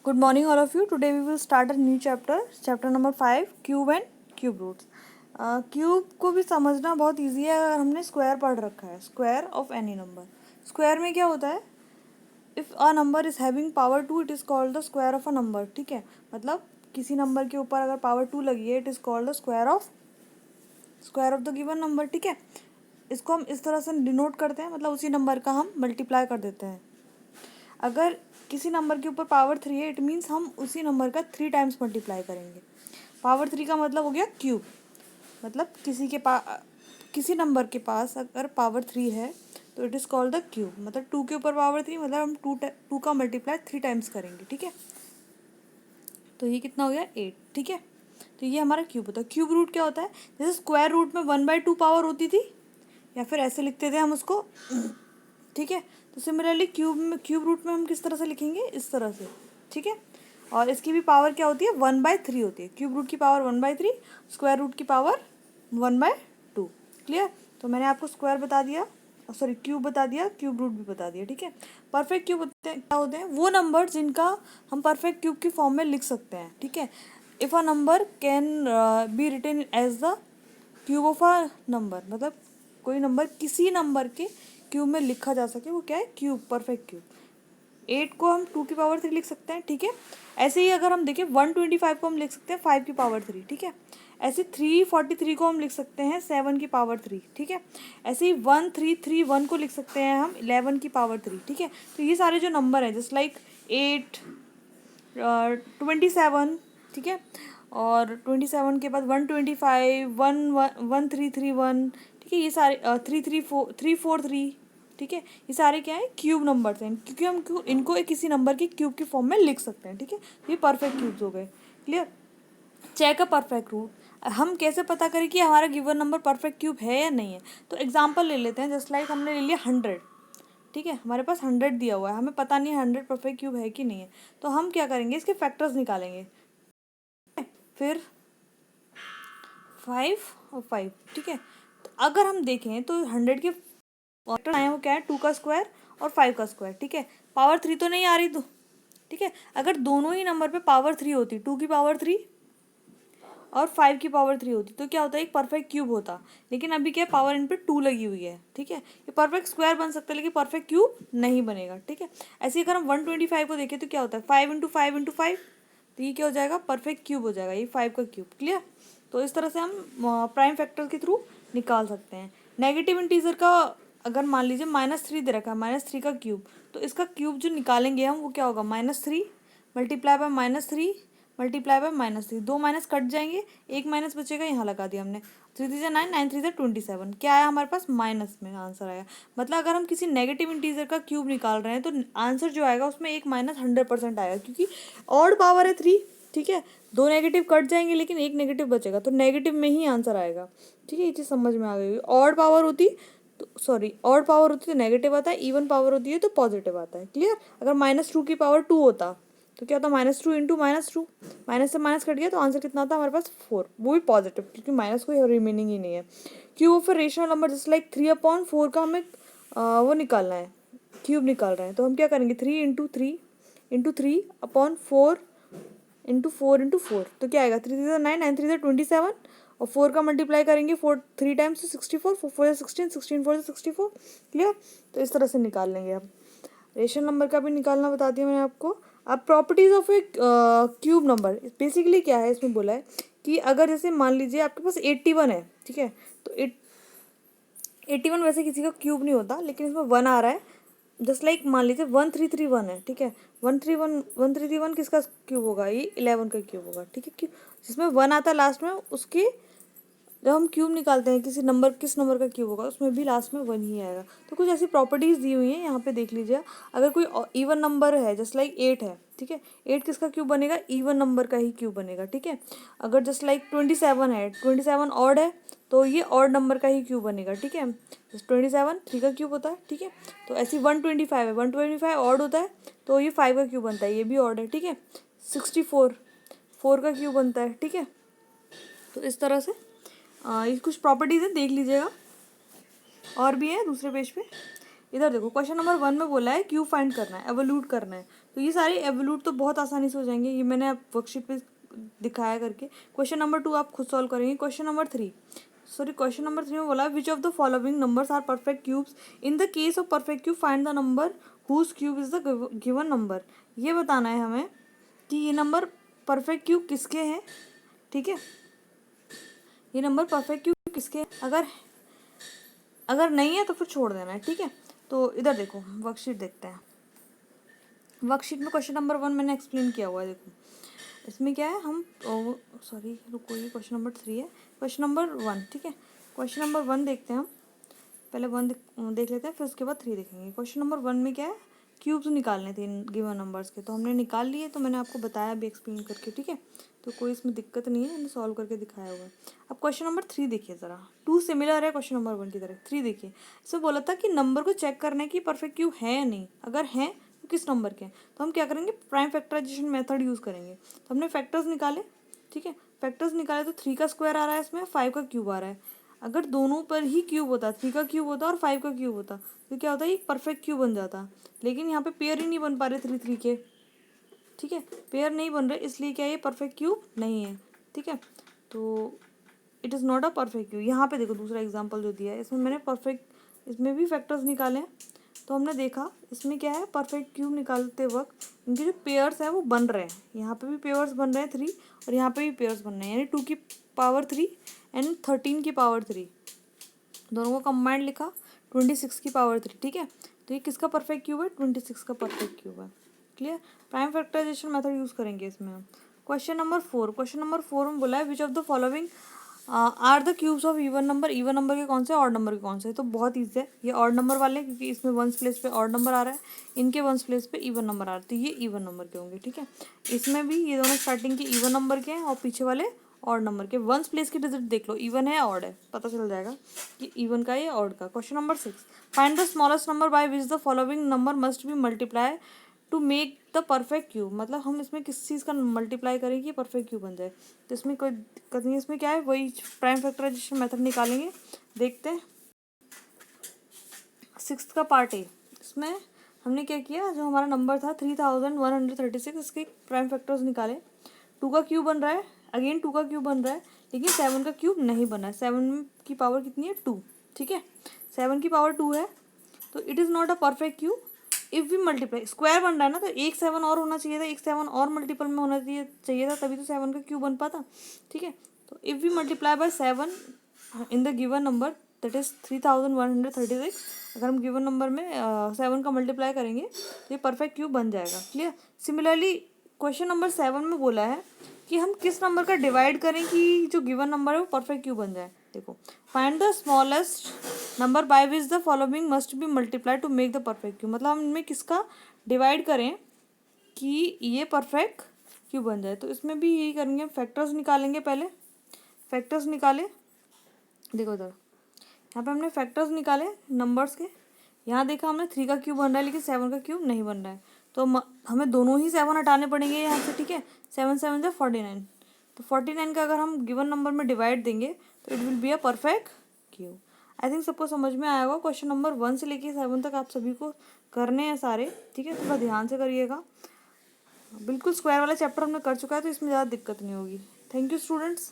Good morning, all of you. Today we will start a new chapter, chapter number 5, cube and cube roots. Cube को भी समझना बहुत easy है अगर हमने स्क्वायर पढ़ रखा है. Square of any number. Square में क्या होता है? If a number is having power 2 it is called the square of a number. ठीक है, मतलब किसी नंबर के ऊपर अगर पावर 2 लगी है it is called the square of the given number. ठीक है, इसको हम इस तरह से डिनोट करते हैं, मतलब उसी नंबर का हम मल्टीप्लाई कर देते हैं. अगर किसी नंबर के ऊपर पावर 3 है इट मीन्स हम उसी नंबर का 3 टाइम्स मल्टीप्लाई करेंगे. पावर 3 का मतलब हो गया क्यूब. मतलब किसी नंबर के पास अगर पावर 3 है तो it is called the cube. मतलब 2 के ऊपर पावर 3 मतलब हम टू का मल्टीप्लाई 3 टाइम्स करेंगे. ठीक है, तो ये कितना हो गया 8. ठीक है, तो ये हमारा क्यूब होता है. क्यूब रूट क्या होता है? जैसे स्क्वायर रूट में 1/2 पावर होती थी, या फिर ऐसे लिखते थे हम उसको. ठीक है, तो सिमिलरली क्यूब रूट में हम किस तरह से लिखेंगे? इस तरह से. ठीक है, और इसकी भी पावर क्या होती है? 1/3 होती है. क्यूब रूट की पावर 1/3, स्क्वायर रूट की पावर 1/2. क्लियर? तो मैंने आपको स्क्वायर बता दिया, सॉरी क्यूब बता दिया, क्यूब रूट भी बता दिया. ठीक है, परफेक्ट क्यूब क्या होते हैं? वो नंबर जिनका हम परफेक्ट क्यूब की फॉर्म में लिख सकते हैं. ठीक है, if a number can be written as the cube of a number, मतलब कोई नंबर किसी नंबर के क्यूब में लिखा जा सके, वो क्या है? Cube, perfect cube. 8 को हम 2 की पावर 3 लिख सकते हैं. ठीक है, ऐसे ही अगर हम देखें 125 को हम लिख सकते हैं 5 की पावर 3. ठीक है, ऐसे 343 को हम लिख सकते हैं 7 की पावर 3. ठीक है, ऐसे ही 1331 को लिख सकते हैं हम 11 की पावर 3. ठीक है, तो ये सारे जो नंबर हैं जस्ट लाइक 8, 27. ठीक है, और 27 के बाद 125, 1331. ठीक है, ये सारे 343. ठीक है, ये सारे क्या है? क्यूब नंबर्स हैं, क्योंकि हम इनको एक किसी नंबर की क्यूब की फॉर्म में लिख सकते हैं. ठीक है, ये परफेक्ट क्यूब्स हो गए. Clear? Check a perfect root. हम कैसे पता करें कि हमारा गिवन नंबर परफेक्ट क्यूब है या नहीं है? तो एग्जांपल ले लेते हैं. जस्ट लाइक हमने ले लिया 100. ठीक है, हमारे पास 100 दिया हुआ है, हमें पता नहीं 100 परफेक्ट क्यूब है कि नहीं है. तो हम क्या करेंगे? इसके फैक्टर्स निकालेंगे. फिर 5 और 5. ठीक है, तो अगर हम देखें तो 100 के फैक्टर आए वो क्या है? 2 का स्क्वायर और 5 का स्क्वायर. ठीक है, पावर 3 तो नहीं आ रही. तो ठीक है, अगर दोनों ही नंबर पे पावर 3 होती, 2 की पावर 3 और 5 की पावर 3 होती, तो क्या होता है? एक परफेक्ट क्यूब होता. लेकिन अभी क्या है? पावर इन पे 2 लगी हुई है. ठीक है, ये परफेक्ट स्क्वायर बन सकता है लेकिन परफेक्ट क्यूब नहीं बनेगा. ठीक है, ऐसे अगर हम 125 को देखें तो क्या होता है? 5 × 5 × 5, तो ये क्या हो जाएगा? परफेक्ट क्यूब हो जाएगा, ये 5 का क्यूब. क्लियर? तो इस तरह से हम प्राइम फैक्टर के थ्रू निकाल सकते हैं. नेगेटिव इंटीजर का अगर मान लीजिए -3 दे रखा है, -3 का क्यूब, तो इसका क्यूब जो निकालेंगे हम वो क्या होगा? -3 multiply by -3 multiply by -3. 2 minus cut जाएंगे, एक माइनस बचेगा, यहाँ लगा दिया हमने. 3 3 9, 9 3 27. क्या आया हमारे पास? माइनस में आंसर आया. मतलब अगर हम किसी नेगेटिव इंटीजर का क्यूब निकाल रहे हैं तो आंसर जो आएगा उसमें एक माइनस 100% आएगा, क्योंकि ऑड पावर है 3. ठीक है, 2 नेगेटिव कट जाएंगे लेकिन एक नेगेटिव बचेगा, तो नेगेटिव में ही आंसर आएगा. ठीक है, ये चीज़ समझ में आ गई. ऑड पावर होती तो ऑड पावर होती तो नेगेटिव आता है, इवन पावर होती है तो पॉजिटिव आता है. क्लियर? अगर -2 की पावर 2 होता तो क्या होता? -2 × -2, माइनस से माइनस कट गया तो आंसर कितना आता हमारे पास? 4. वो भी पॉजिटिव, क्योंकि माइनस कोई रिमेनिंग ही नहीं है. Cube of a rational number just like 3/4 का हमें वो निकालना है, क्यूब निकाल रहे हैं. तो हम क्या करेंगे? 3 × 3 × 3/4 × 4. तो क्या आएगा? 3 3 9, 9 3 27, और 4 का मल्टीप्लाई करेंगे 4 3 टाइम्स तो 64, 4 4 16, 16 4 64. क्लियर? तो इस तरह से निकाल लेंगे. अब रेशनल नंबर का भी निकालना बता दिया मैंने आपको. अब properties of A cube number basically क्या है? इसमें बोला है कि अगर जैसे मान लीजिए आपके पास 81 है. ठीक है, तो 81 वैसे किसी का क्यूब नहीं होता, लेकिन इसमें 1 आ रहा है. जस्ट लाइक मान लीजिए 1331 है. ठीक है, 1331 किसका क्यूब होगा? ये 11 का क्यूब होगा. ठीक है, क्यों? जिसमें 1 आता है लास्ट में, उसके जब हम क्यूब निकालते हैं किस नंबर का क्यूब होगा उसमें भी लास्ट में 1 ही आएगा. तो कुछ ऐसी प्रॉपर्टीज़ दी हुई हैं, यहाँ पे देख लीजिए. अगर कोई इवन नंबर है जस्ट लाइक 8 है. ठीक है, 8 किसका क्यूब बनेगा? इवन नंबर का ही क्यूब बनेगा. ठीक है, अगर जस्ट लाइक 27 है, 27 ऑड है, तो ये ऑड नंबर का ही क्यूब बनेगा. ठीक है, 27 3 का क्यूब होता है. ठीक है, तो ऐसी 125 है, 125 ऑड होता है तो ये 5 का क्यूब बनता है, ये भी ऑड है. ठीक है, 64 4 का क्यूब बनता है. ठीक है, तो इस तरह से ये कुछ प्रॉपर्टीज़ है, देख लीजिएगा. और भी है दूसरे पेज पे. इधर देखो, क्वेश्चन नंबर 1 में बोला है क्यूब फाइंड करना है, एवोल्यूट करना है. तो ये सारे एवोल्यूट तो बहुत आसानी से हो जाएंगे, ये मैंने आप वर्कशीट पे दिखाया करके। क्वेश्चन नंबर 2 आप खुद सॉल्व करेंगे। क्वेश्चन नंबर 3 में बोला which of the following numbers are perfect cubes, in the case of perfect cube find the number whose cube is the given number. ये बताना है हमें कि ये नंबर परफेक्ट क्यूब किसके हैं, ठीक है, ये नंबर परफेक्ट क्यूब किसके हैं। अगर नहीं है तो फिर छोड़ देना है, ठीक है। तो इधर देखो वर्कशीट देखते हैं। वर्कशीट में क्वेश्चन नंबर 1 मैंने एक्सप्लेन किया हुआ है, देखो इसमें क्या है, हम सॉरी रुको, ये क्वेश्चन नंबर 3 है, क्वेश्चन नंबर 1, ठीक है। क्वेश्चन नंबर 1 देखते हैं हम, पहले 1 देख लेते हैं, फिर उसके बाद 3 देखेंगे। क्वेश्चन नंबर 1 में क्या है, क्यूब्स निकालने थे गिवन नंबर्स के, तो हमने निकाल लिए, तो मैंने आपको बताया भी एक्सप्लेन करके, ठीक है। तो कोई इसमें दिक्कत नहीं है, मैंने सॉल्व करके दिखाया हुआ है। अब क्वेश्चन नंबर 3 देखिए ज़रा, 2 सिमिलर है क्वेश्चन नंबर 1 की तरह। 3 देखिए, इसमें बोला था कि नंबर को चेक करना कि परफेक्ट क्यूब है या नहीं, अगर है तो किस नंबर के हैं। तो हम क्या करेंगे, प्राइम फैक्टराइजेशन मेथड यूज़ करेंगे। तो हमने फैक्टर्स निकाले, ठीक है, फैक्टर्स निकाले तो 3 का स्क्वायर आ रहा है, इसमें 5 का क्यूब आ रहा है। अगर दोनों पर ही क्यूब होता, 3 का क्यूब होता और 5 का क्यूब होता, तो क्या होता है, एक परफेक्ट क्यूब बन जाता। लेकिन यहाँ पे पेयर ही नहीं बन पा रहे 3 के, ठीक है, पेयर नहीं बन रहे, इसलिए क्या ये परफेक्ट क्यूब नहीं है, ठीक है। तो it is not a perfect cube. यहाँ पे देखो दूसरा एग्जांपल जो दिया है, इसमें मैंने परफेक्ट, इसमें भी फैक्टर्स निकाले हैं। तो हमने देखा इसमें क्या है, परफेक्ट क्यूब निकालते वक्त इनके जो पेयर्स हैं वो बन रहे हैं। यहाँ पे भी पेयर्स बन रहे हैं 3, और यहाँ पे भी पेयर्स बन रहे हैं, यानी 2 की पावर 3 एंड 13 की पावर 3, दोनों को कंबाइंड लिखा 26 की पावर 3, ठीक है। तो ये किसका परफेक्ट क्यूब है, 26 का परफेक्ट क्यूब है। Clear, prime factorisation method use करेंगे इसमें हम। क्वेश्चन नंबर 4 में बोला है which of the following are the cubes of even number. Even number के कौन से, ऑड नंबर के कौन से। तो बहुत ईजी है, ये ऑड नंबर वाले, क्योंकि इसमें वंस प्लेस पे ऑड नंबर आ रहा है, इनके वंस प्लेस पे इवन नंबर आ रहा है, तो ये इवन नंबर के होंगे, ठीक है। इसमें भी ये दोनों स्टार्टिंग के इवन नंबर के हैं और पीछे वाले ऑड नंबर के। वंस प्लेस की डिजिट देख लो, इवन है ऑड है, पता चल जाएगा कि इवन का ये ऑड का। Question number 6, find the smallest number by which the following number must be multiply two make the perfect cube. मतलब हम इसमें किस चीज़ का मल्टीप्लाई करें कि परफेक्ट क्यूब बन जाए। तो इसमें कोई दिक्कत नहीं है, इसमें क्या है, वही प्राइम फैक्टराइजेशन मेथड निकालेंगे। देखते हैं 6th का पार्ट ए, इसमें हमने क्या किया, जो हमारा नंबर था 3136, इसके प्राइम फैक्टर्स निकाले। 2 का क्यूब बन रहा है, अगेन 2 का क्यूब बन रहा है, लेकिन 7 का क्यूब नहीं बना है। 7 की पावर कितनी है, 2, ठीक है, 7 की पावर 2 है, तो it is not a perfect cube if we multiply. Square बन रहा है ना, तो एक 7 और होना चाहिए था, एक 7 और मल्टीपल में होना चाहिए था, तभी तो 7 का क्यूब बन पाता, ठीक है। तो if we multiply by 7 in the given number that is 3136, अगर हम गिवन नंबर में 7 का मल्टीप्लाई करेंगे तो ये परफेक्ट क्यूब बन जाएगा। क्लियर। सिमिलरली क्वेश्चन नंबर 7 में बोला है कि हम किस नंबर का डिवाइड करें कि जो गिवन नंबर है वो परफेक्ट क्यूब बन जाए। देखो, find the smallest number by which the following must be multiply two make the perfect cube. मतलब हम इनमें किसका डिवाइड करें कि ये परफेक्ट क्यूब बन जाए। तो इसमें भी यही करेंगे, फैक्टर्स निकालेंगे। पहले फैक्टर्स निकाले, देखो इधर यहाँ पे हमने फैक्टर्स निकाले नंबर्स के। यहाँ देखा हमने 3 का क्यूब बन रहा है, लेकिन 7 का क्यूब नहीं बन रहा है, तो हमें दोनों ही 7 हटाने पड़ेंगे यहाँ से, ठीक है। 7 7 जो 49, तो 49 का अगर हम गिवन नंबर में डिवाइड देंगे तो it will be a perfect cube. I think सबको समझ में आया होगा। क्वेश्चन नंबर 1 से लेके 7 तक आप सभी को करने हैं सारे, ठीक है, थोड़ा ध्यान से करिएगा। बिल्कुल स्क्वायर वाला चैप्टर हमने कर चुका है, तो इसमें ज़्यादा दिक्कत नहीं होगी। Thank you students.